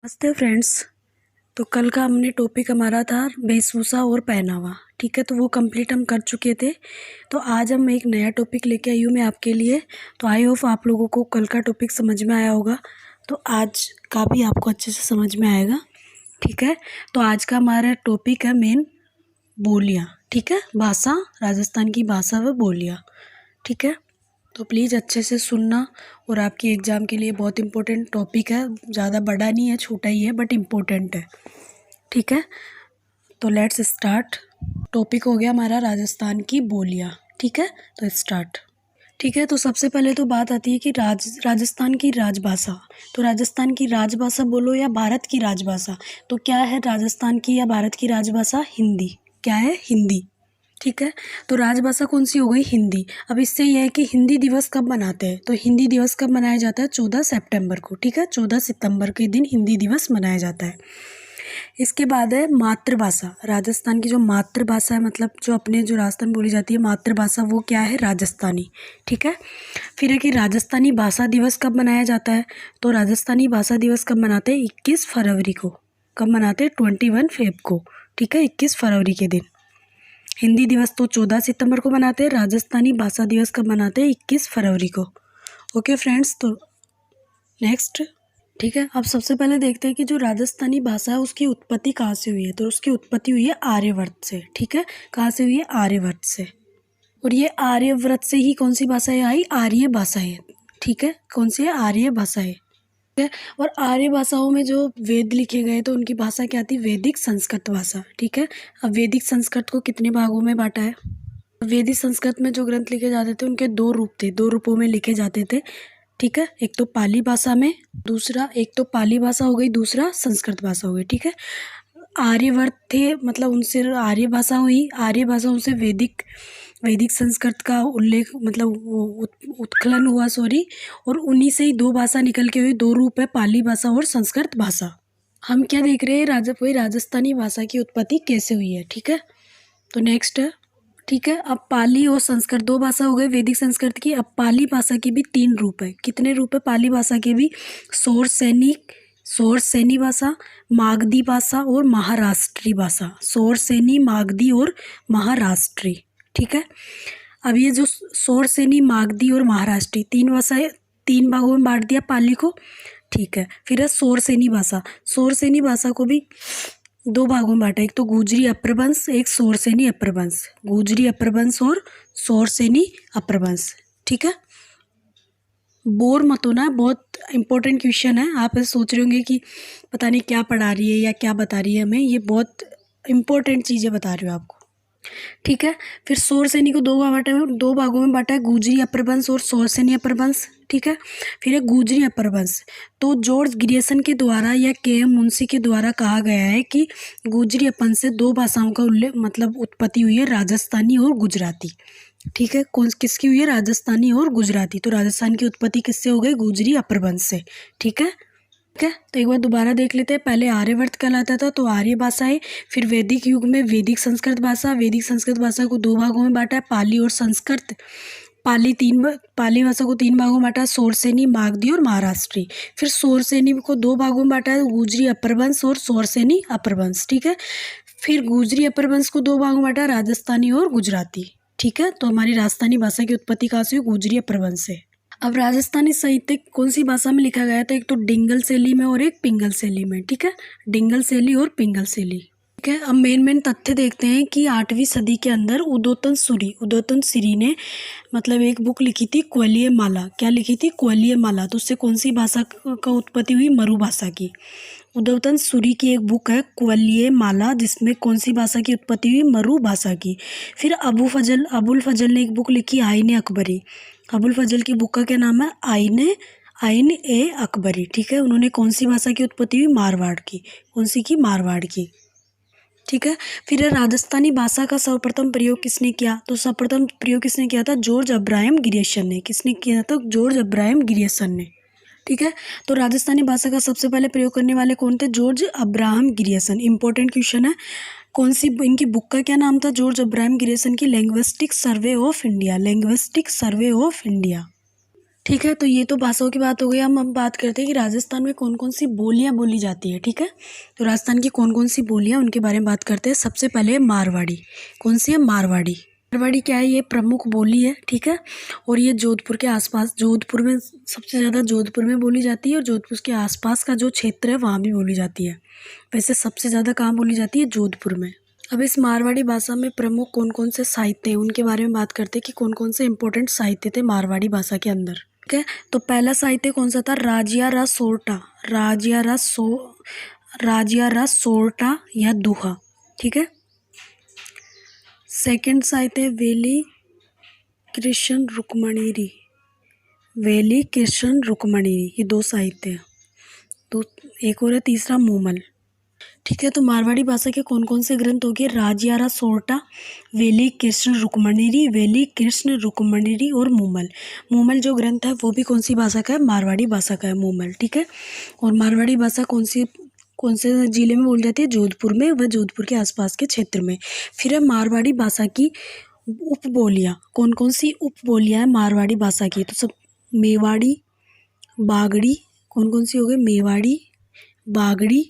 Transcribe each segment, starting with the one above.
नमस्ते फ्रेंड्स। तो कल का हमने टॉपिक हमारा था वेशभूषा और पहनावा। ठीक है, तो वो कंप्लीट हम कर चुके थे। तो आज हम एक नया टॉपिक लेके आई हूँ मैं आपके लिए। तो आई होप आप लोगों को कल का टॉपिक समझ में आया होगा, तो आज का भी आपको अच्छे से समझ में आएगा। ठीक है, तो आज का हमारा टॉपिक है मेन बोलियाँ। ठीक है, भाषा, राजस्थान की भाषा व बोलियाँ। ठीक है, तो प्लीज़ अच्छे से सुनना और आपकी एग्ज़ाम के लिए बहुत इम्पोर्टेंट टॉपिक है। ज़्यादा बड़ा नहीं है, छोटा ही है, बट इम्पोर्टेंट है। ठीक है, तो लेट्स स्टार्ट। टॉपिक हो गया हमारा राजस्थान की बोलियाँ। ठीक है, तो स्टार्ट। ठीक है, तो सबसे पहले तो बात आती है कि राजस्थान की राजभाषा। तो राजस्थान की राजभाषा बोलो या भारत की राजभाषा, तो क्या है राजस्थान की या भारत की राजभाषा? हिंदी। क्या है? हिंदी। ठीक है, तो राजभाषा कौन सी हो गई? हिंदी। अब इससे यह है कि हिंदी दिवस कब मनाते हैं, तो हिंदी दिवस कब मनाया जाता है? 14 सितंबर को। ठीक है, 14 सितंबर के दिन हिंदी दिवस मनाया जाता है। इसके बाद है मातृभाषा। राजस्थान की जो मातृभाषा है, मतलब जो राजस्थान बोली जाती है मातृभाषा, वो क्या है? राजस्थानी। ठीक है, फिर है कि राजस्थानी भाषा दिवस कब मनाया जाता है, तो राजस्थानी भाषा दिवस कब मनाते हैं? 21 फरवरी को। कब मनाते हैं? 21 फेब को। ठीक है, 21 फरवरी के दिन। हिंदी दिवस तो 14 सितंबर को मनाते हैं, राजस्थानी भाषा दिवस कब मनाते हैं? 21 फरवरी को। ओके फ्रेंड्स, तो नेक्स्ट। ठीक है, अब सबसे पहले देखते हैं कि जो राजस्थानी भाषा है उसकी उत्पत्ति कहाँ से हुई है। तो उसकी उत्पत्ति हुई है आर्यवर्त से। ठीक है, कहाँ से हुई है? आर्यवर्त से। और ये आर्यवर्त से ही कौन सी भाषाएं आई? आर्य भाषाएं। ठीक है, कौन सी है? आर्य भाषाएं। ठीक है, और आर्य भाषाओं में जो वेद लिखे गए तो उनकी भाषा क्या थी? वैदिक संस्कृत भाषा। ठीक है, अब वैदिक संस्कृत को कितने भागों में बांटा है? वैदिक संस्कृत में जो ग्रंथ लिखे जाते थे उनके दो रूप थे, दो रूपों में लिखे जाते थे। ठीक है, एक तो पाली भाषा में, दूसरा, एक तो पाली भाषा हो गई, दूसरा संस्कृत भाषा हो गई। ठीक है, आर्यवर्त थे, मतलब उनसे आर्य भाषा हुई। आर्य भाषा उनसे वैदिक वैदिक संस्कृत का उल्लेख, मतलब वो उत्खनन हुआ, सॉरी। और उन्हीं से ही दो भाषा निकल के हुई, दो रूप है, पाली भाषा और संस्कृत भाषा। हम क्या देख रहे हैं? कोई राजस्थानी भाषा की उत्पत्ति कैसे हुई है। ठीक है, तो नेक्स्ट है। ठीक है, अब पाली और संस्कृत दो भाषा हो गई वैदिक संस्कृत की। अब पाली भाषा की भी तीन रूप है। कितने रूप है पाली भाषा के भी? सौरसेनी भाषा, मागधी भाषा और महाराष्ट्री भाषा। सौरसेनी, मागधी और महाराष्ट्री। ठीक है, अब ये जो सौरसेनी, मागधी और महाराष्ट्री तीन भाषाएं, तीन भागों में बांट दिया पाली को। ठीक है, फिर है सौरसेनी भाषा। सौरसेनी भाषा को भी दो भागों में बांटा, एक तो गुजरी अपरवंश, एक सौरसेनी अपरवंश। गुजरी अपरवंश और सौरसेनी अपरवंश। ठीक है, बोर मत होना, बहुत इंपॉर्टेंट क्वेश्चन है। आप ऐसे सोच रहे होंगे कि पता नहीं क्या पढ़ा रही है या क्या बता रही है हमें, ये बहुत इंपॉर्टेंट चीज़ें बता रही हो आपको। ठीक है, फिर सौरसेनी को दो भागों में बांटा है, गुजरी अपरवंश और सौरसेनी अपरवंश। ठीक है, फिर है गुजरी अपरवंश। तो जॉर्ज ग्रियर्सन के द्वारा या के एम मुंशी के द्वारा कहा गया है कि गुजरी अपरवंश से दो भाषाओं का उल्लेख, मतलब उत्पत्ति हुई है, राजस्थानी और गुजराती। ठीक है, कौन किसकी हुई है? राजस्थानी और गुजराती। तो राजस्थान की उत्पत्ति किससे हो गई? गुजरी अपरवंश से। ठीक है, ठीक है, तो एक बार दोबारा देख लेते हैं। पहले आर्यवर्त कहलाता था, तो आर्य भाषाएं। फिर वैदिक युग में वैदिक संस्कृत भाषा। वैदिक संस्कृत भाषा को दो भागों में बांटा है, पाली और संस्कृत। पाली भाषा को तीन भागों में बांटा है, सौरसेनी, मागधी और महाराष्ट्री। फिर सौरसेनी को दो भागों में बांटा है, गुजरी अपरवंश और सौरसेनी अपरवंश। ठीक है, फिर गुजरी अपरवंश को दो भागों में बांटा है, राजस्थानी और गुजराती। ठीक है, तो हमारी राजस्थानी भाषा की उत्पत्ति कहाँ से हुई? गुजरी अपरवंश से। अब राजस्थानी साहित्य कौन सी भाषा में लिखा गया था? एक तो डिंगल शैली में और एक पिंगल शैली में। ठीक है, डिंगल शैली और पिंगल शैली। ठीक है, अब मेन तथ्य देखते हैं कि 8वीं सदी के अंदर उदोतन सूरी ने मतलब एक बुक लिखी थी, क्वलीय माला। क्या लिखी थी? क्वलीय माला। तो उससे कौन सी भाषा का उत्पत्ति हुई? मरु भाषा की। उदोतन सूरी की एक बुक है क्वलीय माला, जिसमें कौन सी भाषा की उत्पत्ति हुई? मरु भाषा की। फिर अबुल फजल ने एक बुक लिखी, आईने अकबरी। अबुल फजल की बुक का क्या नाम है? आईन ए अकबरी। ठीक है, उन्होंने कौन सी भाषा की उत्पत्ति हुई? मारवाड़ की। कौन सी की? मारवाड़ की। ठीक है, फिर राजस्थानी भाषा का सर्वप्रथम प्रयोग किसने किया? तो सर्वप्रथम प्रयोग किसने किया था? जॉर्ज अब्राहम ग्रियर्सन ने। किसने किया था? जॉर्ज अब्राहम ग्रियर्सन ने। ठीक है, तो राजस्थानी भाषा का सबसे पहले प्रयोग करने वाले कौन थे? George Abraham Grierson. Important question है। कौन सी इनकी बुक का क्या नाम था? जॉर्ज अब्राहम ग्रियर्सन की linguistic survey of India. Linguistic survey of India. ठीक है, तो ये तो भाषाओं की बात हो गई। हम बात करते हैं कि राजस्थान में कौन कौन सी बोलियाँ बोली जाती है। ठीक है, तो राजस्थान की कौन कौन सी बोलियाँ, उनके बारे में बात करते हैं। सबसे पहले मारवाड़ी। कौन सी है? मारवाड़ी। मारवाड़ी क्या है? ये प्रमुख बोली है। ठीक है, और ये जोधपुर के आसपास, जोधपुर में सबसे ज़्यादा जोधपुर में बोली जाती है, और जोधपुर के आसपास का जो क्षेत्र है वहाँ भी बोली जाती है। वैसे सबसे ज़्यादा कहाँ बोली जाती है? जोधपुर में। अब इस मारवाड़ी भाषा में प्रमुख कौन कौन से साहित्य हैं, उनके बारे में बात करते हैं कि कौन कौन से इंपॉर्टेंट साहित्य थे मारवाड़ी भाषा के अंदर। ठीक है, तो पहला साहित्य कौन सा था? राजिया सोरठा। राजिया सोरठा या दोहा। ठीक है, सेकंड साहित्य है वेली कृष्ण रुक्मणीरी। वेली कृष्ण रुक्मणीरी, ये दो साहित्य है। तो एक और है तीसरा मूमल। ठीक है, तो मारवाड़ी भाषा के कौन कौन से ग्रंथ हो गए? राजियारा सोरठा, वेली कृष्ण रुक्मणीरी, वेली कृष्ण रुक्मणीरी और मूमल। मूमल जो ग्रंथ है वो भी कौन सी भाषा का है? मारवाड़ी भाषा का है मूमल। ठीक है, और मारवाड़ी भाषा कौन से जिले में बोली जाती है? जोधपुर में व जोधपुर के आसपास के क्षेत्र में। फिर है मारवाड़ी भाषा की उपबोलियाँ। कौन कौन सी उपबोलियाँ हैं मारवाड़ी भाषा की? तो सब मेवाड़ी, बागड़ी। कौन कौन सी हो गई? मेवाड़ी, बागड़ी।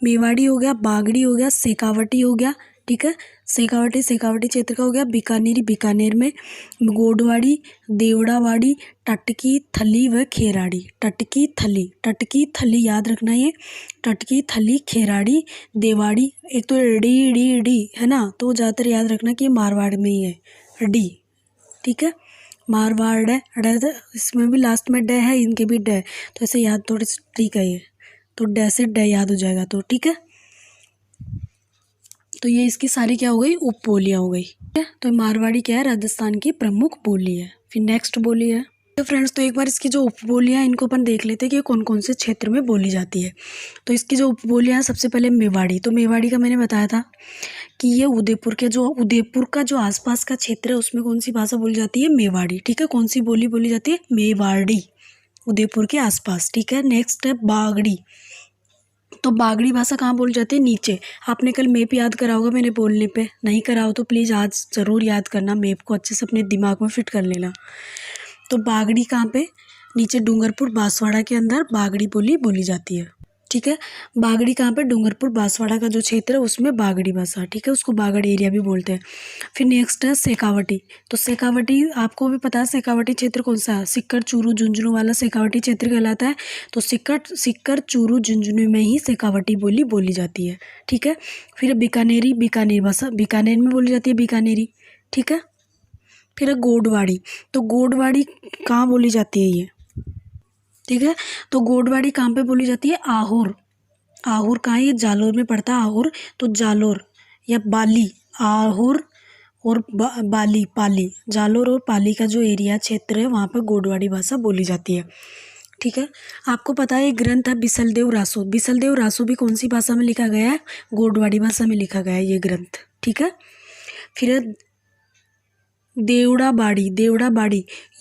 मेवाड़ी हो गया, बागड़ी हो गया, शेखावटी हो गया। ठीक है, शेखावटी क्षेत्र का हो गया। बीकानेरी, बीकानेर में। गोडवाड़ी, देवड़ावाड़ी, टटकी, थली व खेराड़ी। टटकी थली याद रखना, ये टटकी, थली, खेराड़ी, देवाड़ी। एक तो डी डी डी है ना, तो ज़्यादातर याद रखना कि ये मारवाड़ में ही है, डी। ठीक है, मारवाड़ है, इसमें भी लास्ट में डे है, इनके भी डे, तो ऐसे याद थोड़ी ठीक है ये, तो डे से डे याद हो जाएगा। तो ठीक है, तो ये इसकी सारी क्या हो गई? उपबोलियाँ हो गई। ठीक है, तो मारवाड़ी क्या है? राजस्थान की प्रमुख बोली है। फिर नेक्स्ट बोली है, तो फ्रेंड्स, तो एक बार इसकी जो उपबोलियाँ हैं इनको अपन देख लेते हैं कि कौन कौन से क्षेत्र में बोली जाती है। तो इसकी जो उपबोलियाँ हैं, सबसे पहले मेवाड़ी। तो मेवाड़ी का मैंने बताया था कि ये उदयपुर का जो आसपास का क्षेत्र है उसमें कौन सी भाषा बोली जाती है? मेवाड़ी। ठीक है, कौन सी बोली बोली जाती है? मेवाड़ी, उदयपुर के आसपास। ठीक है, नेक्स्ट है बागड़ी। तो बागड़ी भाषा कहाँ बोली जाती है? नीचे। आपने कल मैप याद करा होगा मैंने बोलने पे, नहीं करा हो तो प्लीज़ आज ज़रूर याद करना, मैप को अच्छे से अपने दिमाग में फिट कर लेना। तो बागड़ी कहाँ पे? नीचे डूंगरपुर बांसवाड़ा के अंदर बागड़ी बोली जाती है। ठीक है, बागड़ी कहाँ पे? डूंगरपुर बांसवाड़ा का जो क्षेत्र है उसमें बागड़ी भाषा। ठीक है, उसको बागड़ एरिया भी बोलते हैं। फिर नेक्स्ट है शेखावटी। तो शेखावटी आपको भी पता है शेखावटी क्षेत्र कौन सा है? सिक्कर, चूरू, झुंझुनू वाला शेखावटी क्षेत्र कहलाता है। तो सिक्कर, चूरू, झुंझुनू में ही शेखावटी बोली जाती है। ठीक है, फिर बीकानेर भाषा, बीकानेर में बोली जाती है बीकानेरी। ठीक है, फिर है गोडवाड़ी। तो गोडवाड़ी कहाँ बोली जाती है ये? ठीक है, तो गोडवाड़ी कहाँ पे बोली जाती है? आहोर कहाँ है? ये जालोर में पड़ता है आहोर। तो जालोर या बाली, आहोर और पाली, जालोर और पाली का जो एरिया क्षेत्र है वहाँ पर गोडवाड़ी भाषा बोली जाती है। ठीक है, आपको पता है ये ग्रंथ है बिसलदेव रासो भी कौन सी भाषा में लिखा गया है? गोडवाड़ी भाषा में लिखा गया है ये ग्रंथ। ठीक है, फिर है देवड़ाबाड़ी।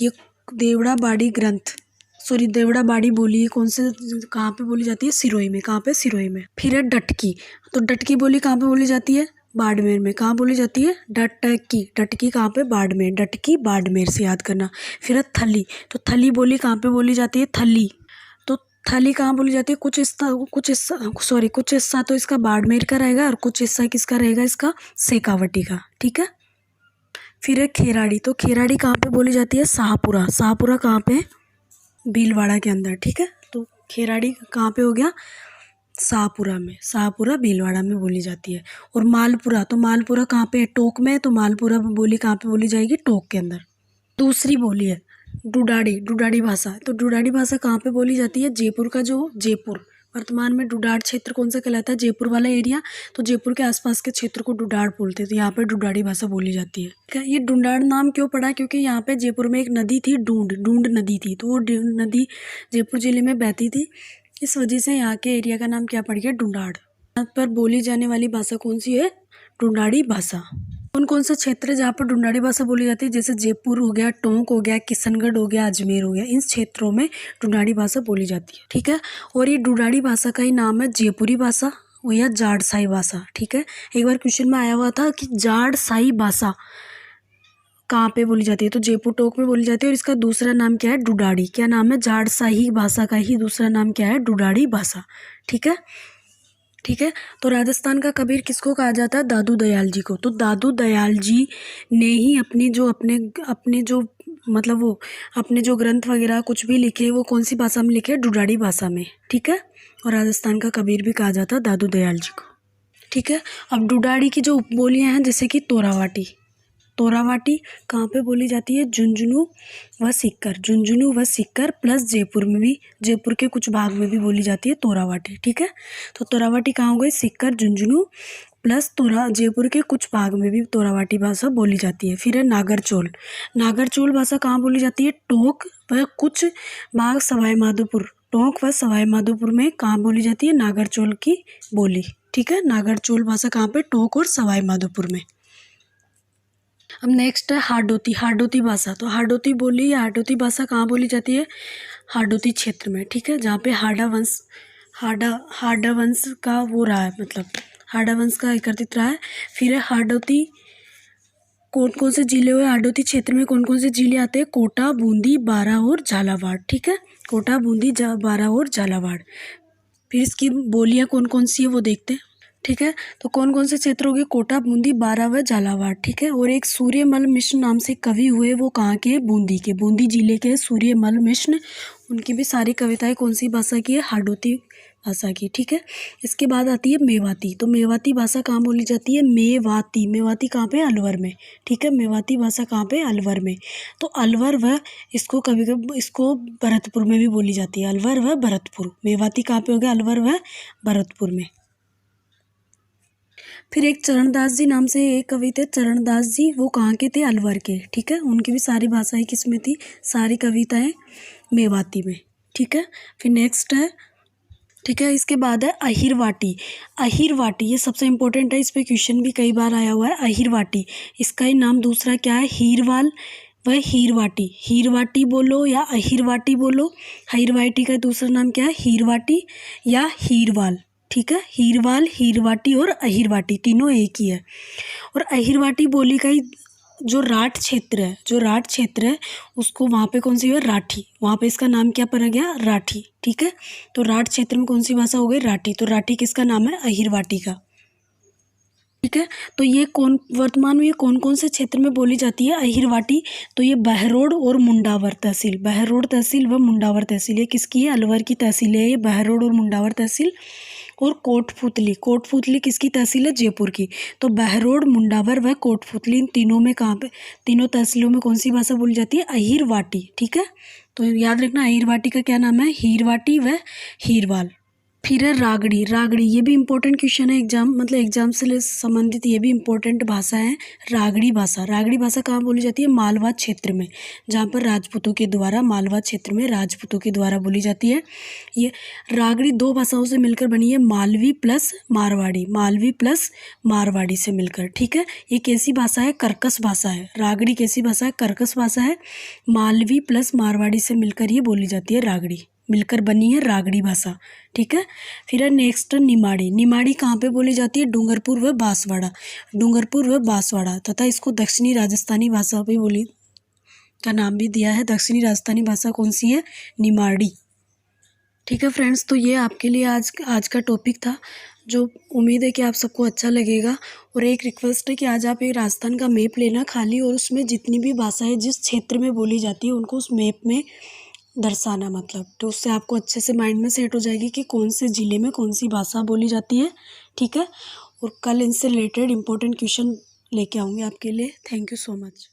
ये देवड़ाबाड़ी ग्रंथ, सॉरी देवड़ाबाड़ी बोली कौन से, कहाँ पे बोली जाती है? सिरोही में। कहाँ पे? सिरोही में। फिर है डटकी। तो डटकी बोली कहाँ पे बोली जाती है? बाड़मेर में। कहाँ बोली जाती है? डटकी कहाँ पे? बाड़मेर। डटकी बाड़मेर से याद करना। फिर है थली। तो थली बोली कहाँ पे बोली जाती है? थली। तो थली कहाँ बोली जाती है? कुछ हिस्सा तो इसका बाड़मेर का रहेगा और कुछ हिस्सा किसका रहेगा? इसका शेखावटी का। ठीक है, फिर है खेराड़ी। तो खेराड़ी कहाँ पे बोली जाती है? शाहपुरा कहाँ पे? भीलवाड़ा के अंदर। ठीक है, तो खेराड़ी कहाँ पे हो गया? शाहपुरा भीलवाड़ा में बोली जाती है। और मालपुरा, तो मालपुरा कहाँ पे? टोक में। तो मालपुरा बोली कहाँ पे बोली जाएगी? टोक के अंदर। दूसरी बोली है डुडाड़ी भाषा। तो डुडाड़ी भाषा कहाँ पे बोली जाती है? जयपुर वर्तमान में डुडाड़ क्षेत्र कौन सा कहलाता है? जयपुर वाला एरिया। तो जयपुर के आसपास के क्षेत्र को डुडाड़ बोलते हैं। तो यहाँ पर डुडाड़ी भाषा बोली जाती है। ठीक है, ये डुडाड़ नाम क्यों पड़ा? क्योंकि यहाँ पे जयपुर में एक नदी थी, डूंड नदी थी। तो वो नदी जयपुर जिले में बहती थी, इस वजह से यहाँ के एरिया का नाम क्या पड़ गया? डुडाड़। यहाँ पर बोली जाने वाली भाषा कौन सी है? डुडाड़ी भाषा। कौन सा क्षेत्र है जहाँ पर डुडाड़ी भाषा बोली जाती है? जैसे जयपुर हो गया, टोंक हो गया, किशनगढ़ हो गया, अजमेर हो गया, इन क्षेत्रों में डुडाड़ी भाषा बोली जाती है। ठीक है, और ये डुडाड़ी भाषा का ही नाम है जयपुरी भाषा या जाड़साई भाषा। ठीक है, एक बार क्वेश्चन में आया हुआ था कि जाड़साई भाषा कहाँ पे बोली जाती है, तो जयपुर टोक में बोली जाती है। और इसका दूसरा नाम क्या है, डुडाड़ी। क्या नाम है, जाड़साही भाषा का ही दूसरा नाम क्या है, डुडाड़ी भाषा। ठीक है, ठीक है। तो राजस्थान का कबीर किसको कहा जाता है, दादू दयाल जी को। तो दादू दयाल जी ने ही अपने जो मतलब वो अपने जो ग्रंथ वगैरह कुछ भी लिखे वो कौन सी भाषा में लिखे, डुडाड़ी भाषा में। ठीक है, और राजस्थान का कबीर भी कहा जाता है दादू दयाल जी को। ठीक है, अब डुडाड़ी की जो उपबोलियाँ हैं, जैसे कि तोरावाटी। तोरावाटी कहाँ पे बोली जाती है, झुंझुनू व सीकर। झुंझुनू व सीकर प्लस जयपुर में भी, जयपुर के कुछ भाग में भी बोली जाती है तोरावाटी। ठीक है, तो तोरावाटी कहाँ हो गई, सीकर झुंझुनू प्लस जयपुर के कुछ भाग में भी तोरावाटी भाषा बोली जाती है। फिर है नागरचोल। नागरचोल भाषा कहाँ बोली जाती है, टोंक व कुछ भाग सवाई माधोपुर। टोंक व सवाई माधोपुर में कहाँ बोली जाती है, नागरचोल की बोली। ठीक है, नागरचोल भाषा कहाँ पे, टोंक और सवाई माधोपुर में। अब नेक्स्ट है हाडोती। हाडोती भाषा, तो हाडोती बोली या हाडोती भाषा कहाँ बोली जाती है, हाडोती क्षेत्र में। ठीक है, जहाँ पे हाडा वंश का वो रहा है, मतलब हाडा वंश का एकत्रित रहा है। फिर है हाडोती, कौन कौन से जिले हुए हाडोती क्षेत्र में, कौन कौन से जिले आते हैं, कोटा, बूंदी, बारा और झालावाड़। ठीक है, कोटा, बूंदी, बारा और झालावाड़। फिर इसकी बोलियाँ कौन कौन सी है वो देखते हैं। ठीक है, तो कौन कौन से क्षेत्र हो गए, कोटा, बूंदी, बारा व झालावाड़। ठीक है, और एक सूर्यमल मिश्र नाम से कवि हुए, वो कहाँ के, बूंदी के, बूंदी जिले के सूर्यमल मिश्र। उनकी भी सारी कविताएं कौन सी भाषा की है, हाडोती भाषा की। ठीक है, इसके बाद आती है मेवाती। तो मेवाती भाषा कहाँ बोली जाती है, मेवाती। मेवाती कहाँ पे, अलवर में। ठीक है, मेवाती भाषा कहाँ पे, अलवर में। तो अलवर व इसको कभी कभी इसको भरतपुर में भी बोली जाती है, अलवर व भरतपुर। मेवाती कहाँ पे हो गया, अलवर व भरतपुर में। फिर एक चरणदास जी नाम से एक कवि थे, चरणदास जी, वो कहाँ के थे, अलवर के। ठीक है, उनकी भी सारी भाषाएं किस में थी, सारी कविताएं मेवाती में। ठीक है, फिर नेक्स्ट है, ठीक है, इसके बाद है अहिरवाटी। अहिरवाटी ये सबसे इंपॉर्टेंट है, इस पे क्वेश्चन भी कई बार आया हुआ है। अहिरवाटी, इसका ही नाम दूसरा क्या है, हीरवाल व हीरवाटी। हीरवाटी बोलो या अहिरवाटी बोलो। अहिरवाटी का दूसरा नाम क्या है, हीरवाटी या हीरवाल। ठीक है, हीरवाल, हीरवाटी और अहिरवाटी तीनों एक ही है। और अहिरवाटी बोली का ही जो राठ क्षेत्र है उसको वहाँ पे कौन सी है, राठी। वहाँ पे इसका नाम क्या पड़ गया, राठी। ठीक है, तो राठ क्षेत्र में कौन सी भाषा हो गई, राठी। तो राठी किसका नाम है, अहिरवाटी का। ठीक है, तो ये वर्तमान में ये कौन कौन से क्षेत्र में बोली जाती है, अहिरवाटी। तो ये बहरोड और मुंडावर तहसील, बहरोड तहसील व मुंडावर तहसील, ये किसकी है, अलवर की तहसील है ये, बहरोड और मुंडावर तहसील। और कोटपुतली किसकी तहसील है, जयपुर की। तो बहरोड, मुंडावर व कोटपुतली, इन तीनों में कहाँ पे, तीनों तहसीलों में कौन सी भाषा बोली जाती है, अहिरवाटी। ठीक है, तो याद रखना अहिरवाटी का क्या नाम है, हीरवाटी व हीरवाल। फिर है रागड़ी। रागड़ी ये भी इंपॉर्टेंट क्वेश्चन है, एग्जाम से संबंधित ये भी इंपॉर्टेंट भाषा है, रागड़ी भाषा। रागड़ी भाषा कहाँ बोली जाती है, मालवा क्षेत्र में, जहाँ पर राजपूतों के द्वारा, मालवा क्षेत्र में राजपूतों के द्वारा बोली जाती है। ये रागड़ी दो भाषाओं से मिलकर बनी है, मालवी प्लस मारवाड़ी, मालवी प्लस मारवाड़ी से मिलकर। ठीक है, ये कैसी भाषा है, कर्कश भाषा है। रागड़ी कैसी भाषा है, कर्कश भाषा है। मालवी प्लस मारवाड़ी से मिलकर ये बोली जाती है, रागड़ी मिलकर बनी है रागड़ी भाषा। ठीक है, फिर है नेक्स्ट निमाड़ी। निमाड़ी कहाँ पे बोली जाती है, डूंगरपुर व बांसवाड़ा, डूंगरपुर व बांसवाड़ा, तथा इसको दक्षिणी राजस्थानी भाषा भी बोली का नाम भी दिया है। दक्षिणी राजस्थानी भाषा कौन सी है, निमाड़ी। ठीक है फ्रेंड्स, तो ये आपके लिए आज का टॉपिक था, जो उम्मीद है कि आप सबको अच्छा लगेगा। और एक रिक्वेस्ट है कि आज आप एक राजस्थान का मैप लेना खाली, और उसमें जितनी भी भाषाएं जिस क्षेत्र में बोली जाती है उनको उस मैप में दर्शाना, मतलब तो उससे आपको अच्छे से माइंड में सेट हो जाएगी कि कौन से ज़िले में कौन सी भाषा बोली जाती है। ठीक है, और कल इनसे रिलेटेड इंपॉर्टेंट क्वेश्चन लेके आऊँगी आपके लिए। Thank you so much.